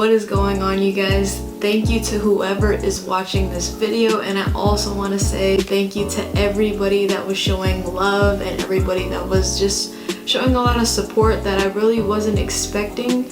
What is going on, you guys? Thank you to whoever is watching this video, and I also want to say thank you to everybody that was showing love and everybody that was just showing a lot of support that I really wasn't expecting,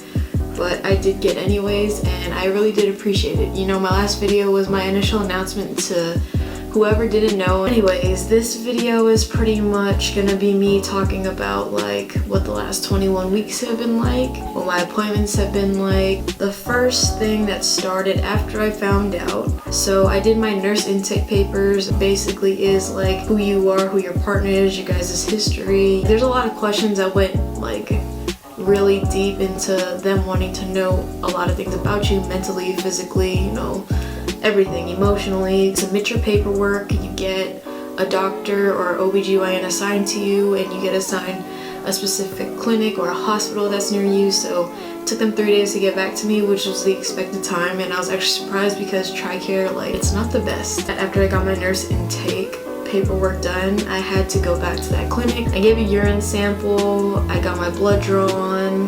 but I did get anyways, and I really did appreciate it. You know, my last video was my initial announcement to whoever didn't know. Anyways, this video is pretty much gonna be me talking about like what the last 21 weeks have been like, what my appointments have been like. The first thing that started after I found out, so I did my nurse intake papers. Basically is like who you are, who your partner is, you guys' history. There's a lot of questions that went like really deep into them wanting to know a lot of things about you, mentally, physically, you know, everything, emotionally. Submit your paperwork, you get a doctor or OBGYN assigned to you, and you get assigned a specific clinic or a hospital that's near you. So it took them 3 days to get back to me, which was the expected time, and I was actually surprised because TRICARE, like, it's not the best. After I got my nurse intake paperwork done, I had to go back to that clinic. I gave a urine sample, I got my blood drawn.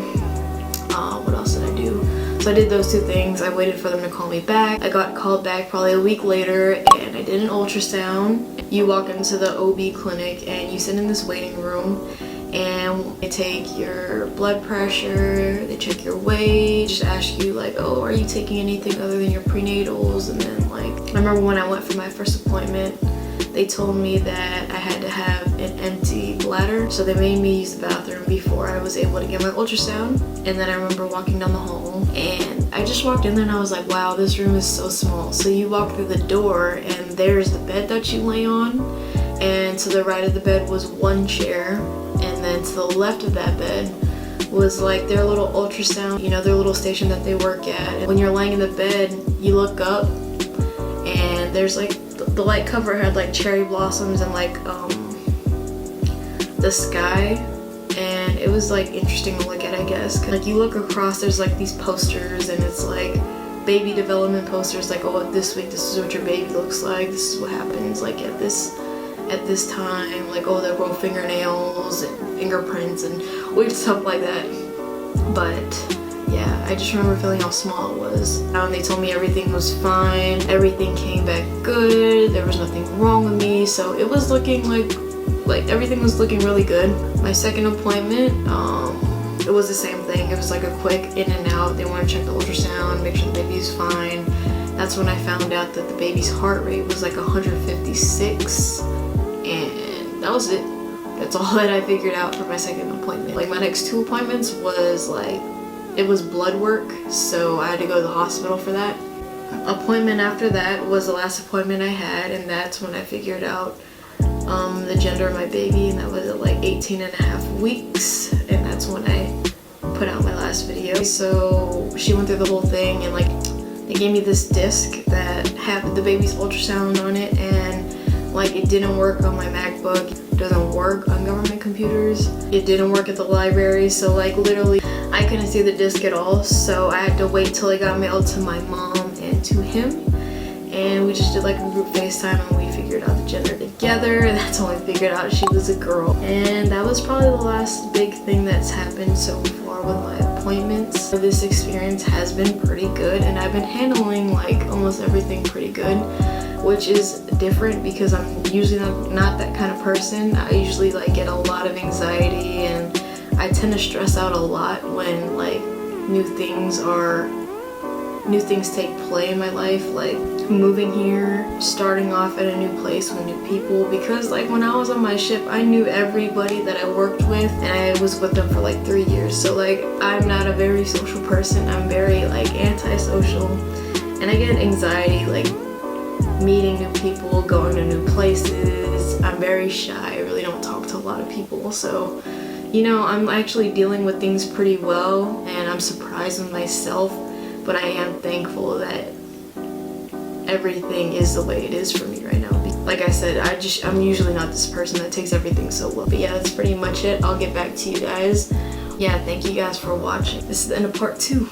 What else did I do? So I did those two things. I waited for them to call me back. I got called back probably a week later, and I did an ultrasound. You walk into the OB clinic and you sit in this waiting room, and they take your blood pressure, they check your weight, just ask you like, oh, are you taking anything other than your prenatals? And then like, I remember when I went for my first appointment, they told me that I had to have an empty bladder, so they made me use the bathroom before I was able to get my ultrasound. And then I remember walking down the hall, and I just walked in there and I was like, wow, this room is so small. So you walk through the door and there's the bed that you lay on, and to the right of the bed was one chair, and then to the left of that bed was like their little ultrasound, you know, their little station that they work at. And when you're laying in the bed, you look up and there's like the light cover had like cherry blossoms and like the sky, and it was like interesting to look at, I guess. 'Cause, like, you look across, there's like these posters, and it's like baby development posters, like, oh, this week this is what your baby looks like, this is what happens like at this time, like, oh, they'll grow fingernails and fingerprints and weird stuff like that. But yeah, I just remember feeling how small it was. And they told me everything was fine, everything came back good, there was nothing wrong with me, so it was looking like everything was looking really good. My second appointment, it was the same thing. It was like a quick in and out. They wanted to check the ultrasound, make sure the baby was fine. That's when I found out that the baby's heart rate was like 156, and that was it. That's all that I figured out for my second appointment. Like, my next two appointments was like, it was blood work, so I had to go to the hospital for that. Appointment after that was the last appointment I had, and that's when I figured out the gender of my baby, and that was at like 18 and a half weeks, and that's when I put out my last video. So she went through the whole thing, and like, they gave me this disc that had the baby's ultrasound on it, and like, it didn't work on my MacBook, it doesn't work on government computers, it didn't work at the library, so like literally I couldn't see the disc at all. So I had to wait till it got mailed to my mom and to him, and we just did like a group FaceTime, and we figured out the gender together, and that's when we figured out she was a girl. And that was probably the last big thing that's happened so far with my appointments. So this experience has been pretty good, and I've been handling like almost everything pretty good, which is different because I'm usually not that kind of person. I usually like get a lot of anxiety, and I tend to stress out a lot when like new things take place in my life, like moving here, starting off at a new place with new people. Because like when I was on my ship, I knew everybody that I worked with, and I was with them for like 3 years. So like, I'm not a very social person. I'm very like antisocial, and I get anxiety like meeting new people, going to new places. I'm very shy. I really don't talk to a lot of people. So, you know, I'm actually dealing with things pretty well, and I'm surprised with myself, but I am thankful that everything is the way it is for me right now. Like I said, I'm usually not this person that takes everything so well. But yeah, that's pretty much it. I'll get back to you guys. Yeah, thank you guys for watching. This is the end of part 2.